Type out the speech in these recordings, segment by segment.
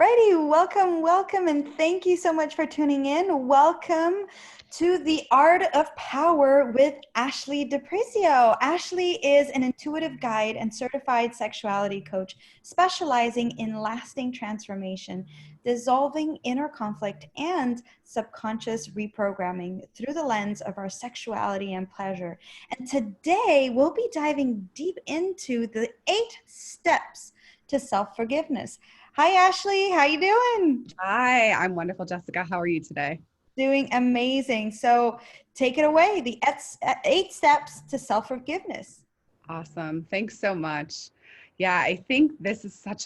Righty, welcome, and thank you so much for tuning in. Welcome to The Art of Power with Ashley DePricio. Ashley is an intuitive guide and certified sexuality coach specializing in lasting transformation, dissolving inner conflict, and subconscious reprogramming through the lens of our sexuality and pleasure. And today we'll be diving deep into the 8 steps to self-forgiveness. Hi, Ashley. How you doing? Hi, I'm wonderful, Jessica. How are you today? Doing amazing. So take it away. The 8 steps to self-forgiveness. Awesome. Thanks so much. Yeah, I think this is such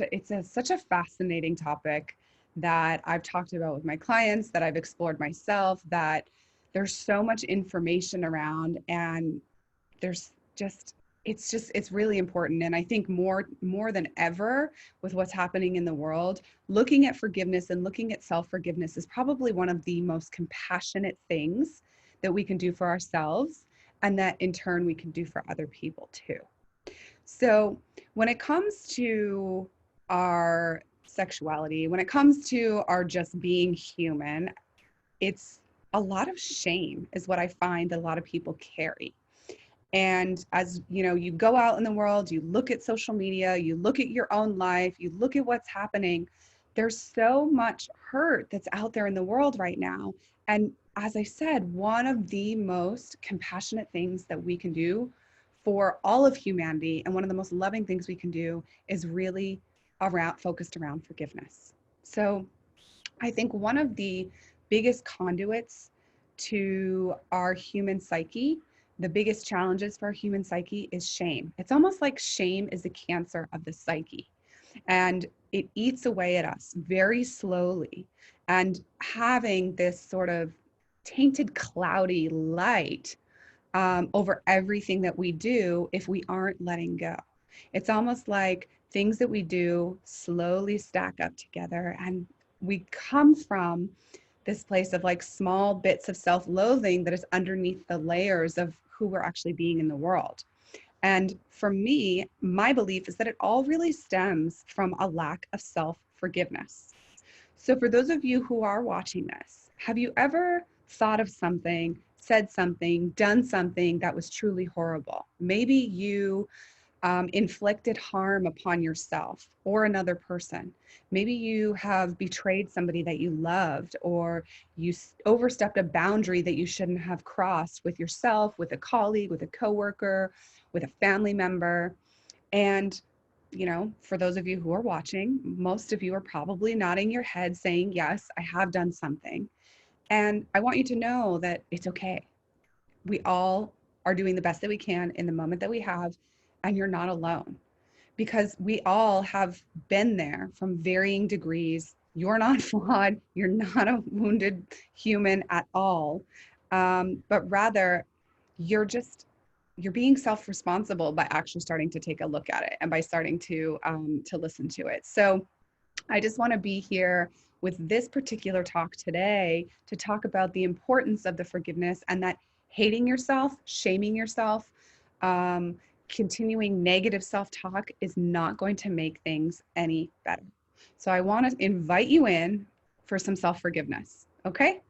a fascinating topic that I've talked about with my clients, that I've explored myself, that there's so much information around, and there's it's really important. And I think more than ever, with what's happening in the world, looking at forgiveness and looking at self-forgiveness is probably one of the most compassionate things that we can do for ourselves, and that in turn we can do for other people too. So when it comes to our sexuality, when it comes to our just being human, it's a lot of shame is what I find a lot of people carry. And as you know, you go out in the world, you look at social media, you look at your own life, you look at what's happening. There's so much hurt that's out there in the world right now. And as I said, one of the most compassionate things that we can do for all of humanity, and one of the most loving things we can do, is really focused around forgiveness. So I think one of the biggest conduits to our human psyche, the biggest challenges for our human psyche, is shame. It's almost like shame is a cancer of the psyche, and it eats away at us very slowly. And having this sort of tainted, cloudy light over everything that we do if we aren't letting go. It's almost like things that we do slowly stack up together, and we come from this place of like small bits of self-loathing that is underneath the layers of who we're actually being in the world. And for me, my belief is that it all really stems from a lack of self-forgiveness. So for those of you who are watching this, have you ever thought of something, said something, done something that was truly horrible? Maybe you inflicted harm upon yourself or another person. Maybe you have betrayed somebody that you loved, or you overstepped a boundary that you shouldn't have crossed with yourself, with a colleague, with a coworker, with a family member. And for those of you who are watching, most of you are probably nodding your head saying, yes, I have done something. And I want you to know that it's okay. We all are doing the best that we can in the moment that we have, and you're not alone, because we all have been there from varying degrees. You're not flawed. You're not a wounded human at all. But rather, you're just you're being self-responsible by actually starting to take a look at it and by starting to listen to it. So I just want to be here with this particular talk today to talk about the importance of the forgiveness, and that hating yourself, shaming yourself, um, continuing negative self-talk is not going to make things any better. So I want to invite you in for some self-forgiveness. Okay?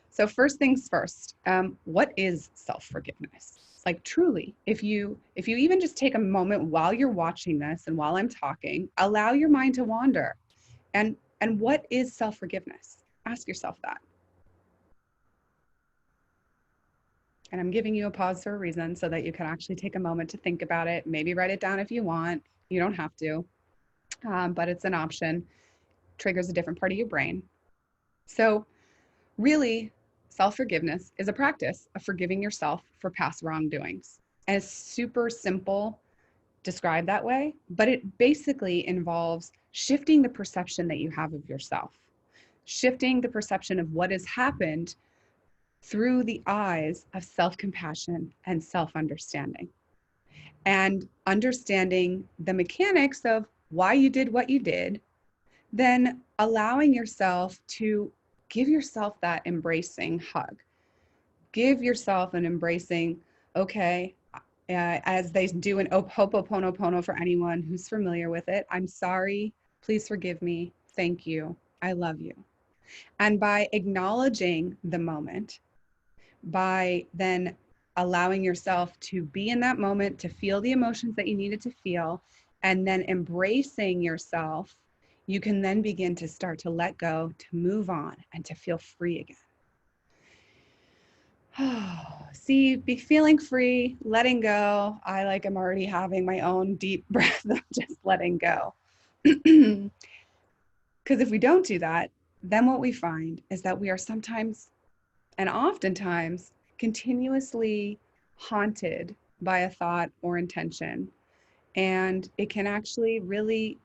So first things first, what is self-forgiveness? Like truly, if you even just take a moment while you're watching this and while I'm talking, allow your mind to wander. And what is self-forgiveness? Ask yourself that. And I'm giving you a pause for a reason, so that you can actually take a moment to think about it. Maybe write it down if you want. You don't have to, but it's an option. Triggers a different part of your brain. So really, self-forgiveness is a practice of forgiving yourself for past wrongdoings. And it's super simple described that way, but it basically involves shifting the perception that you have of yourself, shifting the perception of what has happened through the eyes of self-compassion and self-understanding, and understanding the mechanics of why you did what you did, then allowing yourself to give yourself that embracing hug. Give yourself an embracing, okay, as they do in Ho'oponopono for anyone who's familiar with it. I'm sorry. Please forgive me. thank you, I love you. And by acknowledging the moment, by then allowing yourself to be in that moment, to feel the emotions that you needed to feel, and then embracing yourself, you can then begin to start to let go, to move on, and to feel free again. See, be feeling free, letting go. I am already having my own deep breath of just letting go. Because if we don't do that, then what we find is that we are sometimes and oftentimes continuously haunted by a thought or intention. And it can actually really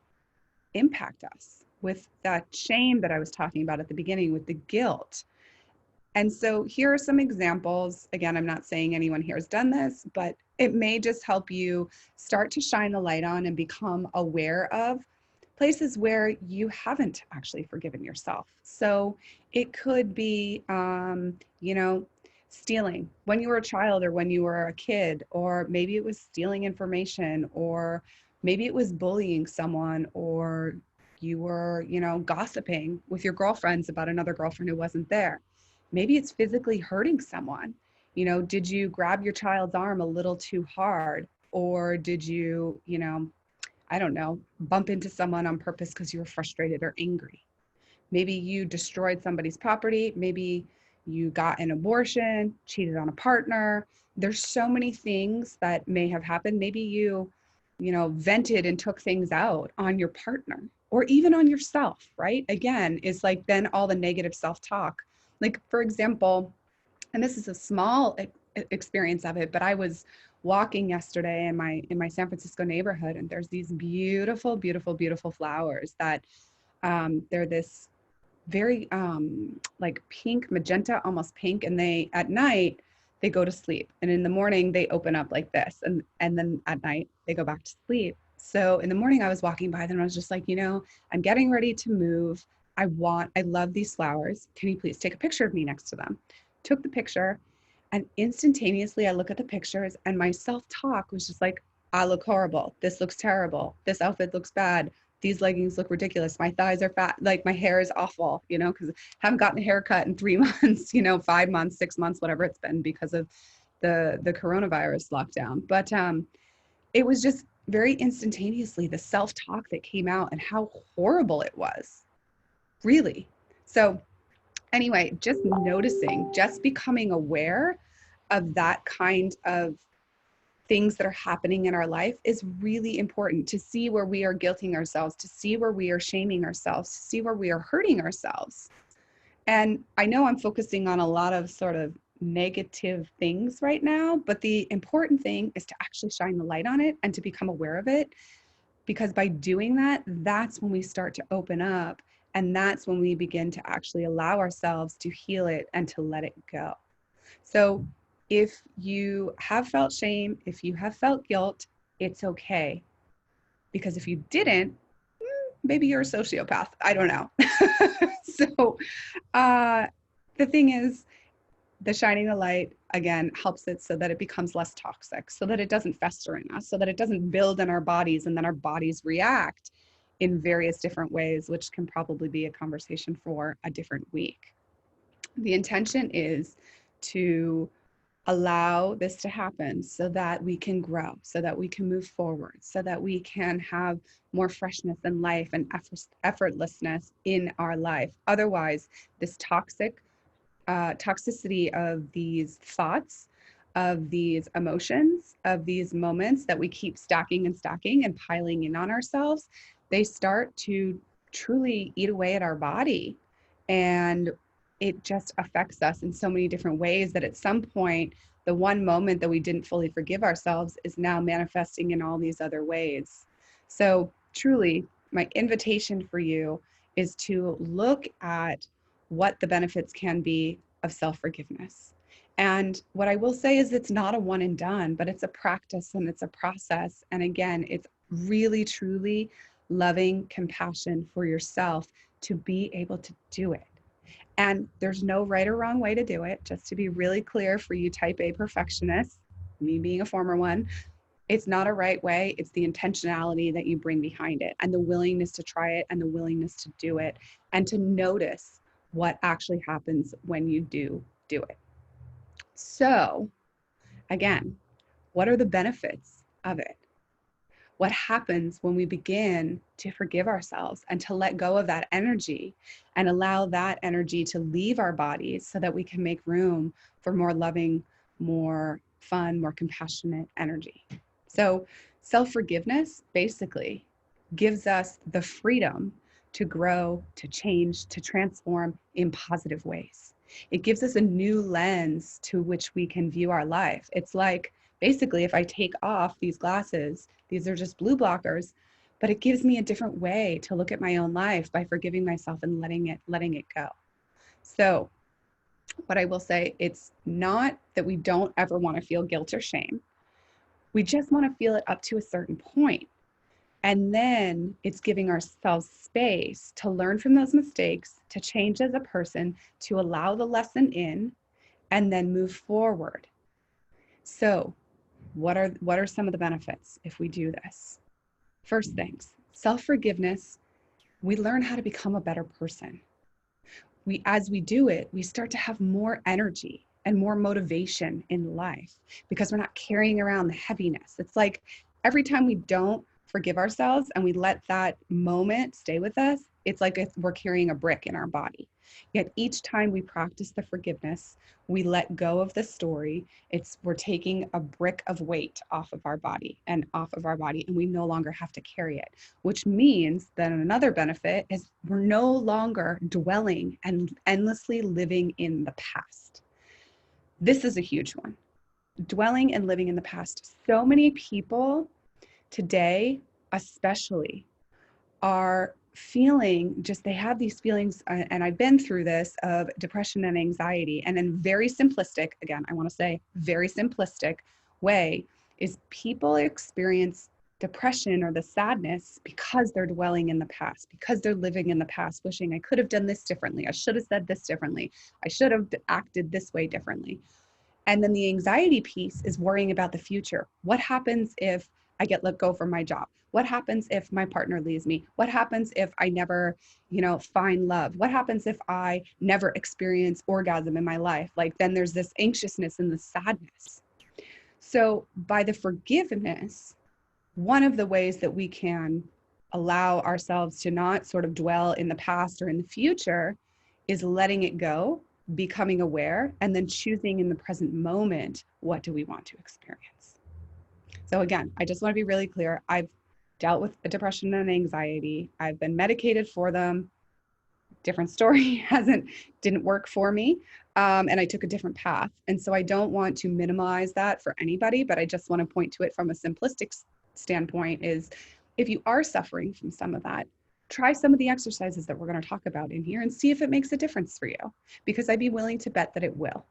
impact us with that shame that I was talking about at the beginning, with the guilt. And so here are some examples. Again, I'm not saying anyone here has done this, but it may just help you start to shine the light on and become aware of places where you haven't actually forgiven yourself. So it could be, stealing when you were a child or when you were a kid, or maybe it was stealing information, or maybe it was bullying someone, or you were, gossiping with your girlfriends about another girlfriend who wasn't there. Maybe it's physically hurting someone. Did you grab your child's arm a little too hard? Or did you, I don't know, bump into someone on purpose because you were frustrated or angry? Maybe you destroyed somebody's property. Maybe you got an abortion, cheated on a partner. There's so many things that may have happened. Maybe you vented and took things out on your partner or even on yourself, right? Again, it's then all the negative self-talk. For example, and this is a small experience of it, but I was walking yesterday in my San Francisco neighborhood, and there's these beautiful, beautiful, beautiful flowers that they're this very pink, magenta, almost pink, and they at night they go to sleep, and in the morning they open up like this, and then at night they go back to sleep. So in the morning I was walking by them and I was just I'm getting ready to move. I love these flowers. Can you please take a picture of me next to them? Took the picture, and instantaneously I look at the pictures and my self-talk was just I look horrible. This looks terrible. This outfit looks bad. These leggings look ridiculous. My thighs are fat. My hair is awful, because I haven't gotten a haircut in 3 months, 5 months, 6 months, whatever it's been because of the coronavirus lockdown. But it was just very instantaneously the self-talk that came out and how horrible it was, really. So anyway, just noticing, just becoming aware of that kind of things that are happening in our life is really important, to see where we are guilting ourselves, to see where we are shaming ourselves, to see where we are hurting ourselves. And I know I'm focusing on a lot of sort of negative things right now, but the important thing is to actually shine the light on it and to become aware of it. Because by doing that, that's when we start to open up, and that's when we begin to actually allow ourselves to heal it and to let it go. So if you have felt shame, if you have felt guilt, it's okay. Because if you didn't, maybe you're a sociopath. I don't know. So the thing is, the shining the light, again, helps it so that it becomes less toxic, so that it doesn't fester in us, so that it doesn't build in our bodies, and then our bodies react in various different ways, which can probably be a conversation for a different week. The intention is to allow this to happen so that we can grow, so that we can move forward, so that we can have more freshness in life and effortlessness in our life. Otherwise, this toxicity of these thoughts, of these emotions, of these moments that we keep stacking and stacking and piling in on ourselves, they start to truly eat away at our body. And it just affects us in so many different ways that at some point, the one moment that we didn't fully forgive ourselves is now manifesting in all these other ways. So truly, my invitation for you is to look at what the benefits can be of self-forgiveness. And what I will say is it's not a one and done, but it's a practice and it's a process. And again, it's really, truly loving compassion for yourself to be able to do it. And there's no right or wrong way to do it. Just to be really clear for you type A perfectionists, me being a former one, It's not a right way. It's the intentionality that you bring behind it and the willingness to try it and the willingness to do it and to notice what actually happens when you do it. So again, what are the benefits of it? What happens when we begin to forgive ourselves and to let go of that energy and allow that energy to leave our bodies so that we can make room for more loving, more fun, more compassionate energy? So, self-forgiveness basically gives us the freedom to grow, to change, to transform in positive ways. It gives us a new lens to which we can view our life. It's like basically, if I take off these glasses, these are just blue blockers, but it gives me a different way to look at my own life by forgiving myself and letting it go. So what I will say, it's not that we don't ever want to feel guilt or shame. We just want to feel it up to a certain point. And then it's giving ourselves space to learn from those mistakes, to change as a person, to allow the lesson in, and then move forward. So what are some of the benefits if we do this? First things, self-forgiveness, we learn how to become a better person. As we do it, we start to have more energy and more motivation in life because we're not carrying around the heaviness. It's like every time we don't forgive ourselves and we let that moment stay with us, it's like we're carrying a brick in our body. Yet each time we practice the forgiveness, we let go of the story. We're taking a brick of weight off of our body, and we no longer have to carry it, which means that another benefit is we're no longer dwelling and endlessly living in the past. This is a huge one. Dwelling and living in the past. So many people today, especially, are feeling they have these feelings, and I've been through this, of depression and anxiety. And in very simplistic, again, I want to say very simplistic way, is people experience depression or the sadness because they're dwelling in the past, because they're living in the past, wishing I could have done this differently. I should have said this differently. I should have acted this way differently. And then the anxiety piece is worrying about the future. What happens if I get let go from my job? What happens if my partner leaves me? What happens if I never, find love? What happens if I never experience orgasm in my life? Like, then there's this anxiousness and the sadness. So by the forgiveness, one of the ways that we can allow ourselves to not sort of dwell in the past or in the future is letting it go, becoming aware, and then choosing in the present moment, what do we want to experience? So again, I just want to be really clear. I've dealt with depression and anxiety. I've been medicated for them. Different story, didn't work for me. And I took a different path. And so I don't want to minimize that for anybody, but I just want to point to it from a simplistic standpoint is, if you are suffering from some of that, try some of the exercises that we're going to talk about in here and see if it makes a difference for you, because I'd be willing to bet that it will.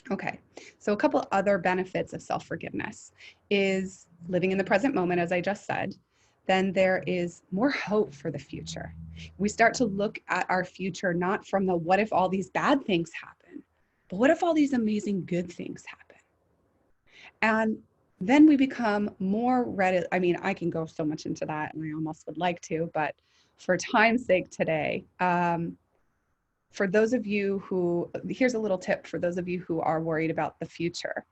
Okay, so a couple other benefits of self-forgiveness is living in the present moment, as I just said. Then there is more hope for the future. We start to look at our future not from the what if all these bad things happen, but what if all these amazing good things happen? And then we become more ready. I mean, I can go so much into that, and I almost would like to, but for time's sake today, for those of you who, here's a little tip for those of you who are worried about the future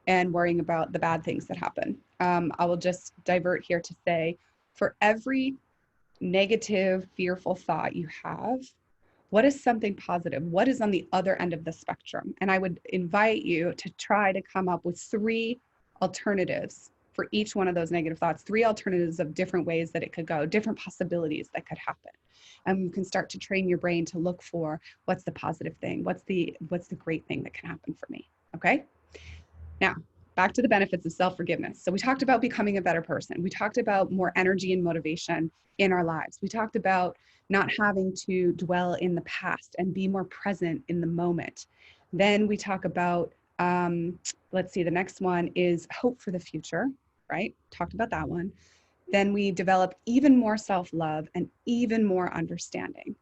and worrying about the bad things that happen. I will just divert here to say, for every negative, fearful thought you have, what is something positive? What is on the other end of the spectrum? And I would invite you to try to come up with 3 alternatives for each one of those negative thoughts, 3 alternatives of different ways that it could go, different possibilities that could happen. And you can start to train your brain to look for what's the positive thing, what's the great thing that can happen for me, okay? Now, back to the benefits of self-forgiveness. So we talked about becoming a better person. We talked about more energy and motivation in our lives. We talked about not having to dwell in the past and be more present in the moment. Then we talk about, let's see, the next one is hope for the future, right? Talked about that one. Then we develop even more self-love and even more understanding.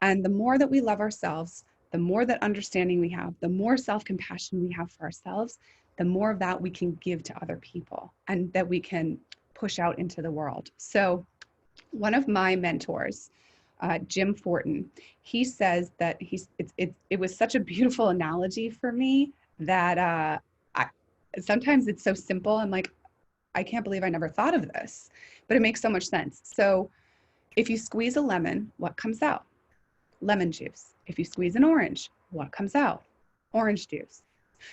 And the more that we love ourselves, the more that understanding we have, the more self-compassion we have for ourselves, the more of that we can give to other people and that we can push out into the world. So one of my mentors, Jim Fortin, he says that it was such a beautiful analogy for me that sometimes it's so simple. I'm like, I can't believe I never thought of this, but it makes so much sense. So if you squeeze a lemon, what comes out? Lemon juice. If you squeeze an orange, what comes out? Orange juice.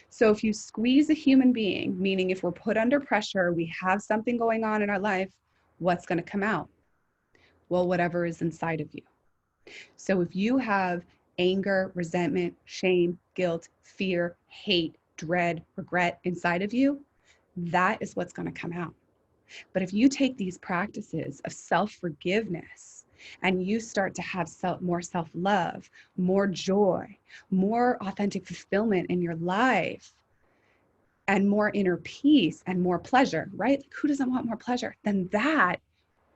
So if you squeeze a human being, meaning if we're put under pressure, we have something going on in our life, what's going to come out? Well, whatever is inside of you. So if you have anger, resentment, shame, guilt, fear, hate, dread, regret inside of you, that is what's going to come out. But if you take these practices of self-forgiveness and you start to have more self-love, more joy, more authentic fulfillment in your life, and more inner peace and more pleasure, right? Like, who doesn't want more pleasure? Then that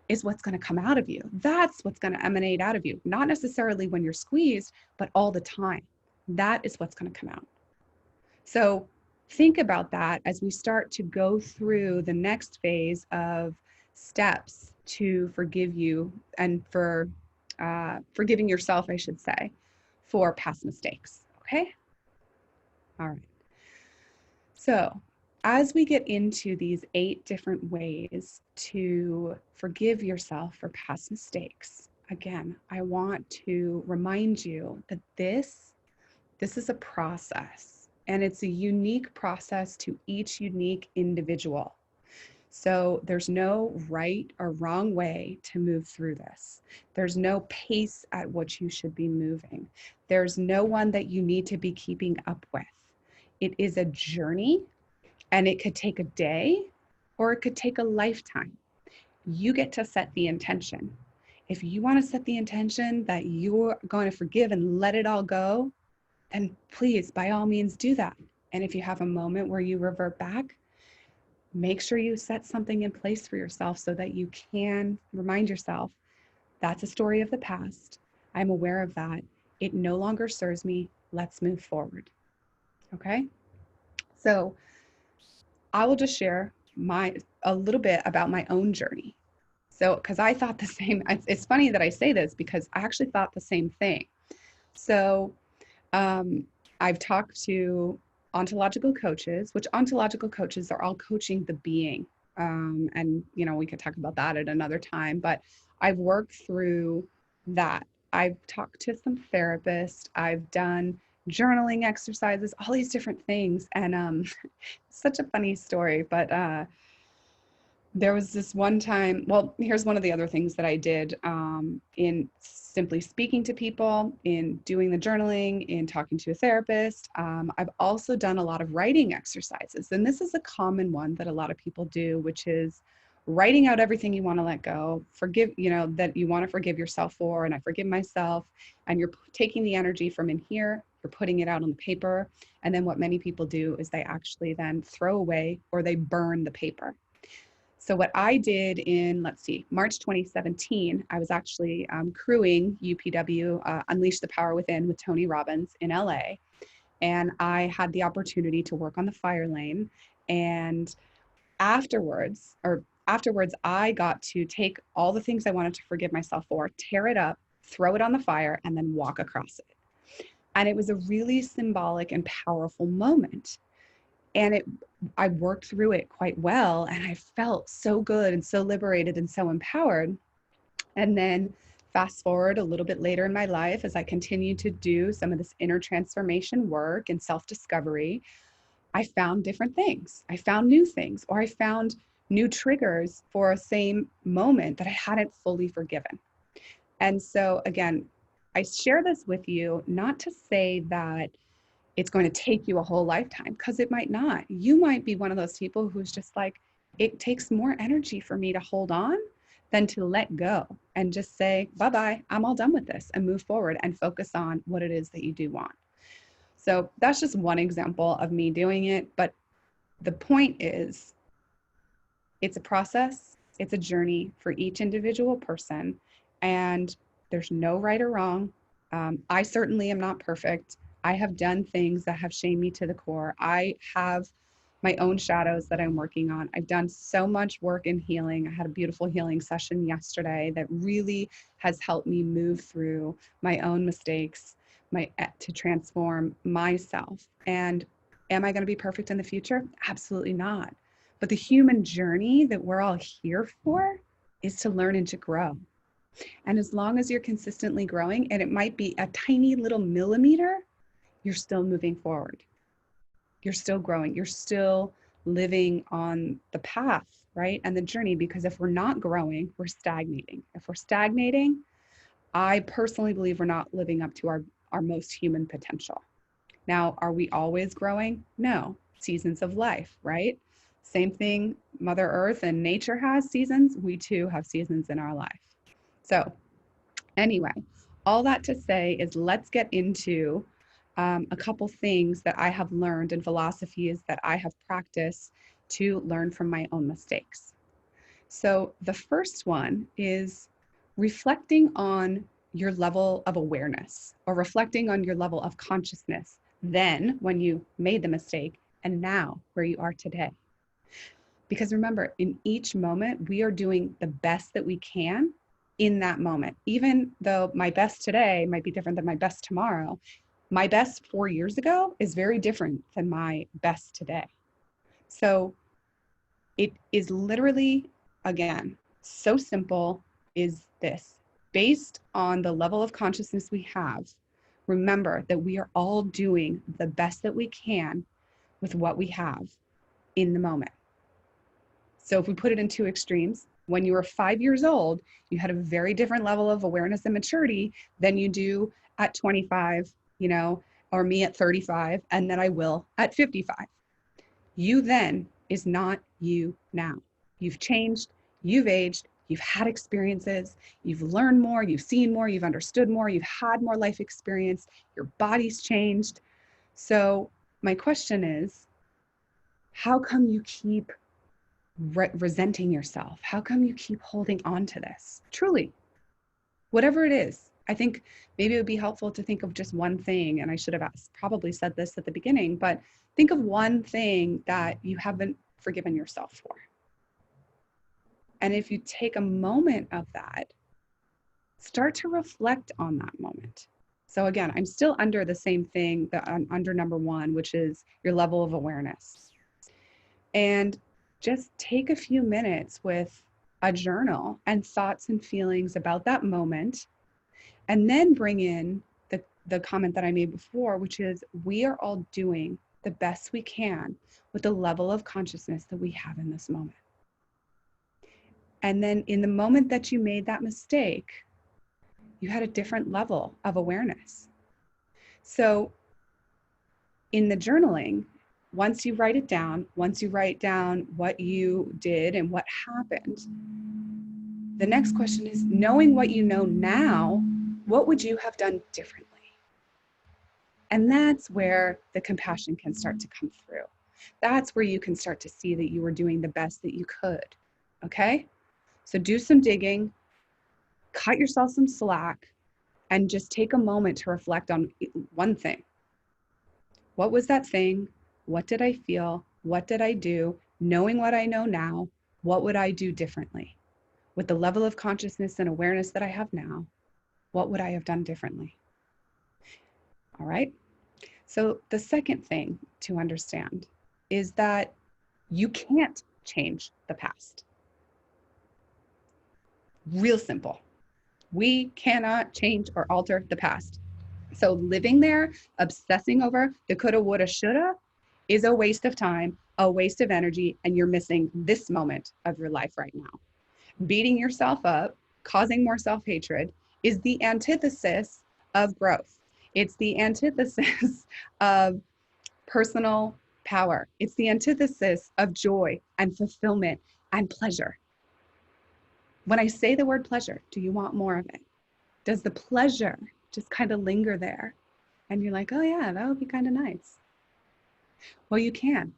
is what's going to come out of you. That's what's going to emanate out of you. Not necessarily when you're squeezed, but all the time. That is what's going to come out. So think about that as we start to go through the next phase of steps to forgive you and for forgiving yourself, I should say, for past mistakes. Okay? All right. So as we get into these 8 different ways to forgive yourself for past mistakes, again, I want to remind you that this is a process, and it's a unique process to each unique individual. So there's no right or wrong way to move through this. There's no pace at which you should be moving. There's no one that you need to be keeping up with. It is a journey, and it could take a day or it could take a lifetime. You get to set the intention. If you want to set the intention that you're going to forgive and let it all go, then please, by all means, do that. And if you have a moment where you revert back, make sure you set something in place for yourself so that you can remind yourself, that's a story of the past. I'm aware of that. It no longer serves me. Let's move forward. Okay? So I will just share a little bit about my own journey. So, because I thought the same, it's funny that I say this because I actually thought the same thing. So I've talked to ontological coaches, which ontological coaches are all coaching the being. And, we could talk about that at another time, but I've worked through that. I've talked to some therapists. I've done journaling exercises, all these different things. And such a funny story, but there was this one time, well, here's one of the other things that I did in simply speaking to people, in doing the journaling, in talking to a therapist. I've also done a lot of writing exercises. And this is a common one that a lot of people do, which is writing out everything you want to let go, that you want to forgive yourself for, and I forgive myself. And you're taking the energy from in here, you're putting it out on the paper. And then what many people do is they actually then throw away or they burn the paper. So what I did in, March 2017, I was actually crewing UPW, Unleash the Power Within with Tony Robbins in LA. And I had the opportunity to work on the fire lane. And afterwards, I got to take all the things I wanted to forgive myself for, tear it up, throw it on the fire, and then walk across it. And it was a really symbolic and powerful moment. And I worked through it quite well, and I felt so good and so liberated and so empowered. And then fast forward a little bit later in my life, as I continued to do some of this inner transformation work and self-discovery, I found different things. I found new things, or I found new triggers for a same moment that I hadn't fully forgiven. And so again, I share this with you, not to say that it's going to take you a whole lifetime, because it might not. You might be one of those people who's just like, it takes more energy for me to hold on than to let go and just say, bye-bye, I'm all done with this, and move forward and focus on what it is that you do want. So that's just one example of me doing it. But the point is, it's a process, it's a journey for each individual person, and there's no right or wrong. I certainly am not perfect. I have done things that have shamed me to the core. I have my own shadows that I'm working on. I've done so much work in healing. I had a beautiful healing session yesterday that really has helped me move through my own mistakes, to transform myself. And am I going to be perfect in the future? Absolutely not. But the human journey that we're all here for is to learn and to grow. And as long as you're consistently growing, and it might be a tiny little millimeter, you're still moving forward. You're still growing. You're still living on the path, right? And the journey, because if we're not growing, we're stagnating. If we're stagnating, I personally believe we're not living up to our most human potential. Now, are we always growing? No. Seasons of life, right? Same thing, Mother Earth and nature has seasons. We too have seasons in our life. So, anyway, all that to say is let's get into a couple things that I have learned and philosophies that I have practiced to learn from my own mistakes. So, the first one is reflecting on your level of awareness or reflecting on your level of consciousness then when you made the mistake and now where you are today. Because remember, in each moment, we are doing the best that we can in that moment. Even though my best today might be different than my best tomorrow, my best 4 years ago is very different than my best today. So it is literally, again, so simple is this. Based on the level of consciousness we have, remember that we are all doing the best that we can with what we have in the moment. So if we put it in two extremes, when you were 5 years old, you had a very different level of awareness and maturity than you do at 25, or me at 35, and then I will at 55. You then is not you now. You've changed, you've aged, you've had experiences, you've learned more, you've seen more, you've understood more, you've had more life experience, your body's changed. So my question is, how come you keep resenting yourself? How come you keep holding on to this? Truly, whatever it is, I think maybe it would be helpful to think of just one thing. And I should have probably said this at the beginning, but think of one thing that you haven't forgiven yourself for. And if you take a moment of that, start to reflect on that moment. So again, I'm still under the same thing that I'm under number one, which is your level of awareness. And just take a few minutes with a journal and thoughts and feelings about that moment, and then bring in the comment that I made before, which is we are all doing the best we can with the level of consciousness that we have in this moment. And then in the moment that you made that mistake, you had a different level of awareness. So in the journaling, once you write down what you did and what happened, the next question is, knowing what you know now, what would you have done differently? And that's where the compassion can start to come through. That's where you can start to see that you were doing the best that you could. Okay? So do some digging, cut yourself some slack, and just take a moment to reflect on one thing. What was that thing? What did I feel? What did I do? Knowing what I know now, what would I do differently? With the level of consciousness and awareness that I have now, what would I have done differently? All right. So the second thing to understand is that you can't change the past. Real simple. We cannot change or alter the past. So living there, obsessing over the coulda, woulda, shoulda is a waste of time, a waste of energy, and you're missing this moment of your life right now. Beating yourself up, causing more self-hatred is the antithesis of growth. It's the antithesis of personal power. It's the antithesis of joy and fulfillment and pleasure. When I say the word pleasure, do you want more of it? Does the pleasure just kind of linger there? And you're like, oh yeah, that would be kind of nice. Well, you can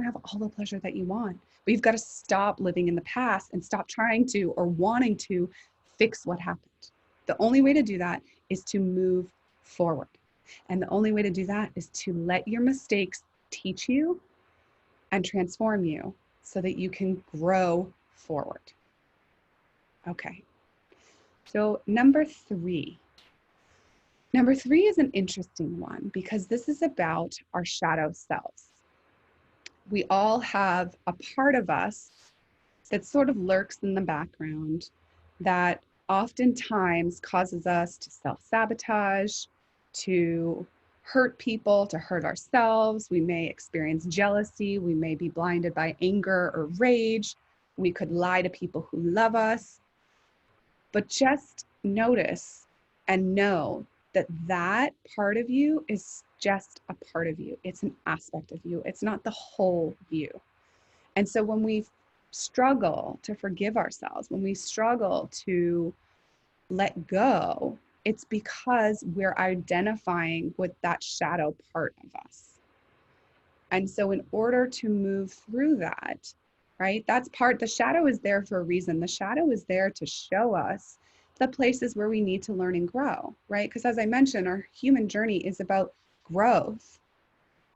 have all the pleasure that you want, but you've got to stop living in the past and stop trying to or wanting to fix what happened. The only way to do that is to move forward. And the only way to do that is to let your mistakes teach you and transform you so that you can grow forward. Okay, so number three. Number three is an interesting one because this is about our shadow selves. We all have a part of us that sort of lurks in the background that oftentimes causes us to self-sabotage, to hurt people, to hurt ourselves. We may experience jealousy. We may be blinded by anger or rage. We could lie to people who love us. But just notice and know that that part of you is just a part of you. It's an aspect of you. It's not the whole you. And so when we struggle to forgive ourselves, when we struggle to let go, it's because we're identifying with that shadow part of us. And so in order to move through that, right, the shadow is there for a reason. The shadow is there to show us the places where we need to learn and grow, right? Because as I mentioned, our human journey is about growth.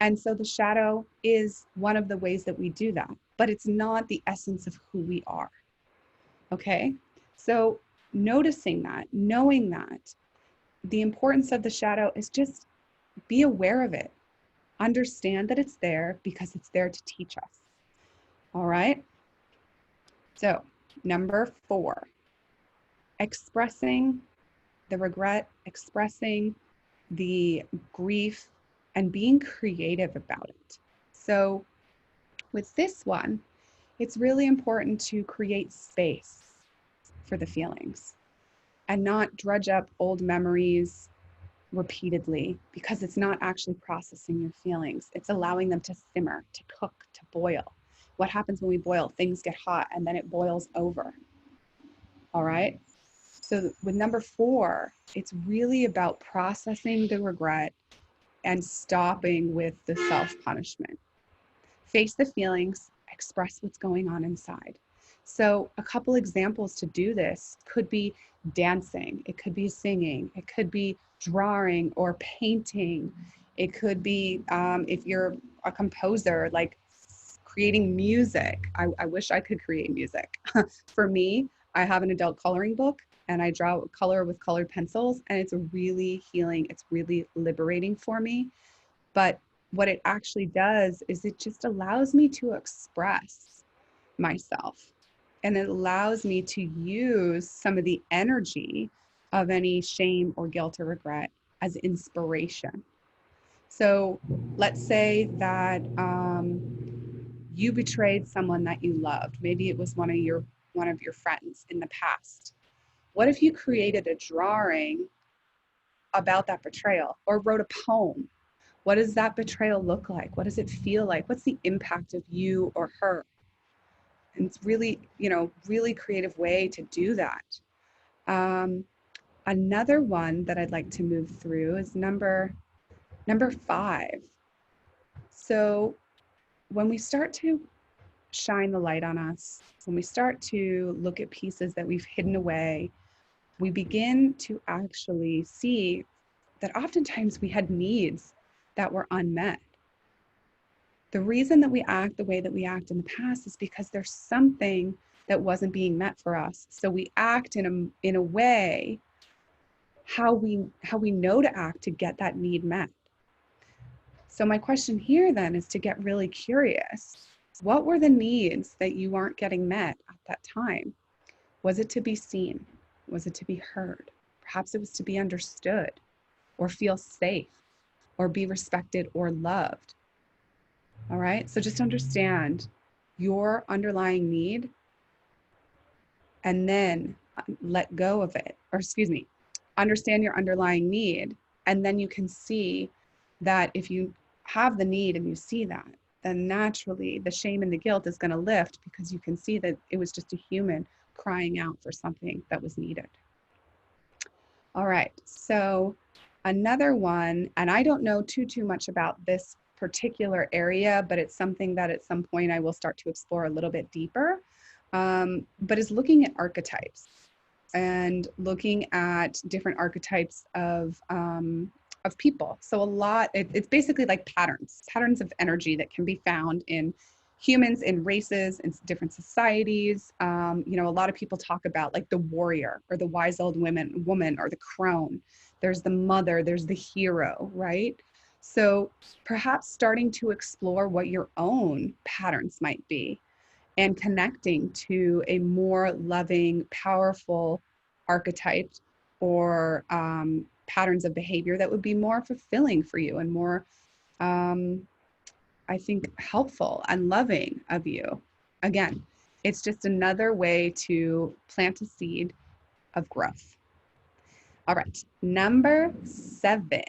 And so the shadow is one of the ways that we do that, but it's not the essence of who we are. Okay? So noticing that, knowing that, the importance of the shadow is just be aware of it. Understand that it's there because it's there to teach us. All right? So, number 4, expressing the regret, expressing the grief, and being creative about it. So, with this one, it's really important to create space for the feelings and not drudge up old memories repeatedly because it's not actually processing your feelings. It's allowing them to simmer, to cook, to boil. What happens when we boil? Things get hot and then it boils over. All right. So with number 4, it's really about processing the regret and stopping with the self-punishment. Face the feelings, express what's going on inside. So a couple examples to do this could be dancing, it could be singing, it could be drawing or painting. It could be, if you're a composer, like creating music. I wish I could create music. For me, I have an adult coloring book and I draw color with colored pencils, and it's really healing. It's really liberating for me. But what it actually does is it just allows me to express myself, and it allows me to use some of the energy of any shame or guilt or regret as inspiration. So let's say that you betrayed someone that you loved. Maybe it was one of your friends in the past. What if you created a drawing about that betrayal or wrote a poem? What does that betrayal look like? What does it feel like? What's the impact of you or her? And it's really, really creative way to do that. Another one that I'd like to move through is number 5. So when we start to shine the light on us, when we start to look at pieces that we've hidden away, we begin to actually see that oftentimes we had needs that were unmet. The reason that we act the way that we act in the past is because there's something that wasn't being met for us. So we act in a way how we know to act to get that need met. So my question here then is to get really curious. What were the needs that you aren't getting met at that time? Was it to be seen? Was it to be heard? Perhaps it was to be understood or feel safe or be respected or loved. All right, so just understand your underlying need and then let go of it, understand your underlying need. And then you can see that if you have the need and you see that, then naturally the shame and the guilt is going to lift because you can see that it was just a human crying out for something that was needed. All right, so another one, and I don't know too much about this particular area, but it's something that at some point I will start to explore a little bit deeper, but is looking at archetypes and looking at different archetypes of people. So it's basically like patterns of energy that can be found in humans in races and different societies. You know, a lot of people talk about like the warrior or the wise old woman or the crone. There's the mother, there's the hero, right? So perhaps starting to explore what your own patterns might be and connecting to a more loving, powerful archetype or patterns of behavior that would be more fulfilling for you and more, I think, helpful and loving of you. Again, it's just another way to plant a seed of growth. All right, number 7.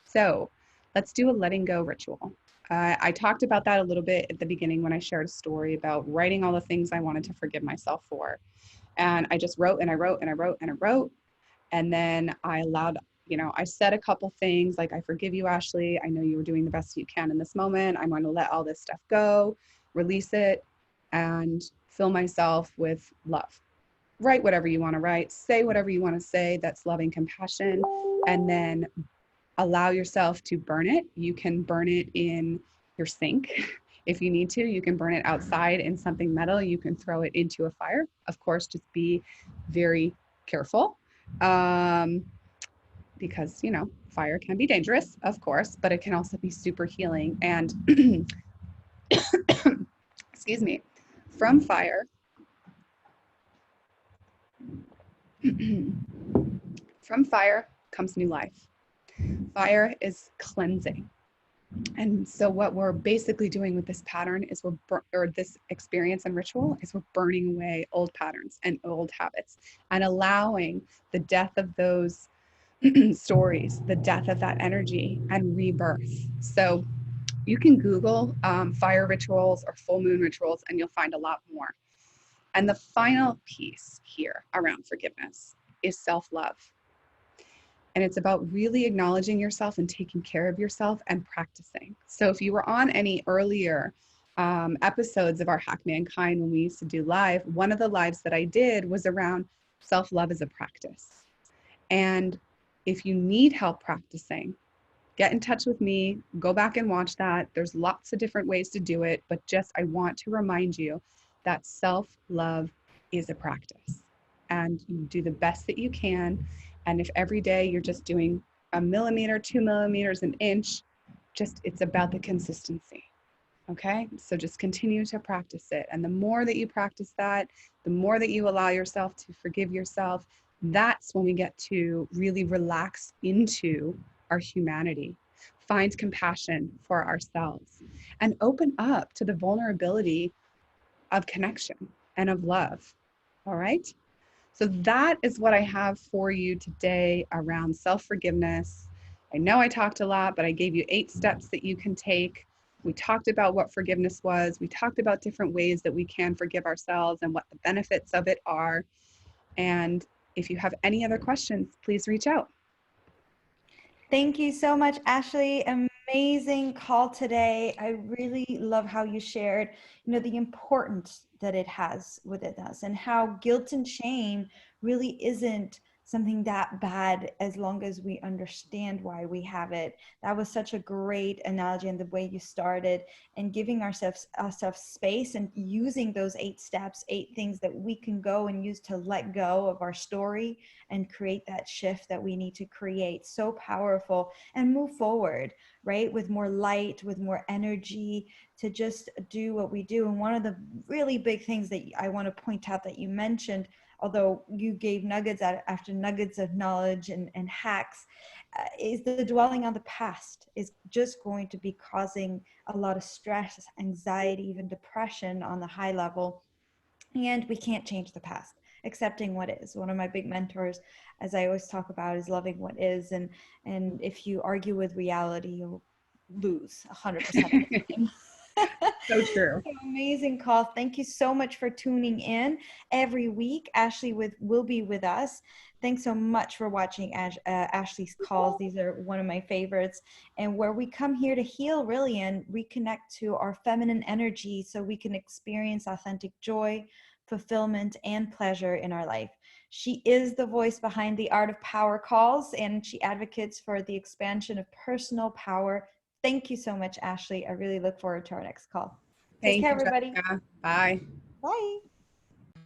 So let's do a letting go ritual. I talked about that a little bit at the beginning when I shared a story about writing all the things I wanted to forgive myself for. And I just wrote and I wrote and I wrote and I wrote. And then I allowed, you know, I said a couple things like, I forgive you, Ashley. I know you were doing the best you can in this moment. I'm going to let all this stuff go, release it, and fill myself with love. Write whatever you want to write, say whatever you want to say. That's loving compassion. And then allow yourself to burn it. You can burn it in your sink if you need to. You can burn it outside in something metal. You can throw it into a fire. Of course, just be very careful because, you know, fire can be dangerous, of course, but it can also be super healing. And excuse me, from fire, from fire comes new life. Fire is cleansing. And so what we're basically doing with this pattern is or this experience and ritual is we're burning away old patterns and old habits and allowing the death of those stories, the death of that energy and rebirth. So you can Google fire rituals or full moon rituals and you'll find a lot more. And the final piece here around forgiveness is self-love. And it's about really acknowledging yourself and taking care of yourself and practicing. So if you were on any earlier episodes of our Hack Mankind when we used to do live, one of the lives that I did was around self-love as a practice. And if you need help practicing, get in touch with me, go back and watch that. There's lots of different ways to do it, but just I want to remind you that self-love is a practice and you do the best that you can. And if every day you're just doing a millimeter, 2 millimeters, an inch, just it's about the consistency. Okay, so just continue to practice it. And the more that you practice that, the more that you allow yourself to forgive yourself, that's when we get to really relax into our humanity, find compassion for ourselves, and open up to the vulnerability of connection and of love. All right. So that is what I have for you today around self-forgiveness. I know I talked a lot, but I gave you 8 steps that you can take. We talked about what forgiveness was. We talked about different ways that we can forgive ourselves and what the benefits of it are. And if you have any other questions, please reach out. Thank you so much, Ashley. Amazing call today. I really love how you shared, you know, the importance that it has within us and how guilt and shame really isn't something that bad as long as we understand why we have it. That was such a great analogy in the way you started and giving ourselves space and using those 8 steps, 8 things that we can go and use to let go of our story and create that shift that we need to create. So powerful, and move forward, right? With more light, with more energy to just do what we do. And one of the really big things that I want to point out that you mentioned, although you gave nuggets after nuggets of knowledge and hacks, is the dwelling on the past is just going to be causing a lot of stress, anxiety, even depression on the high level. And we can't change the past. Accepting what is. One of my big mentors, as I always talk about, is loving what is. And if you argue with reality, you'll lose 100% of the time. So true. Amazing call. Thank you so much for tuning in every week. Ashley will be with us. Thanks so much for watching Ashley's calls. These are one of my favorites, and where we come here to heal really and reconnect to our feminine energy so we can experience authentic joy, fulfillment, and pleasure in our life. She is the voice behind the Art of Power calls, and she advocates for the expansion of personal power. Thank you so much, Ashley. I really look forward to our next call. Take Thank care, you, everybody. Jessica. Bye. Bye.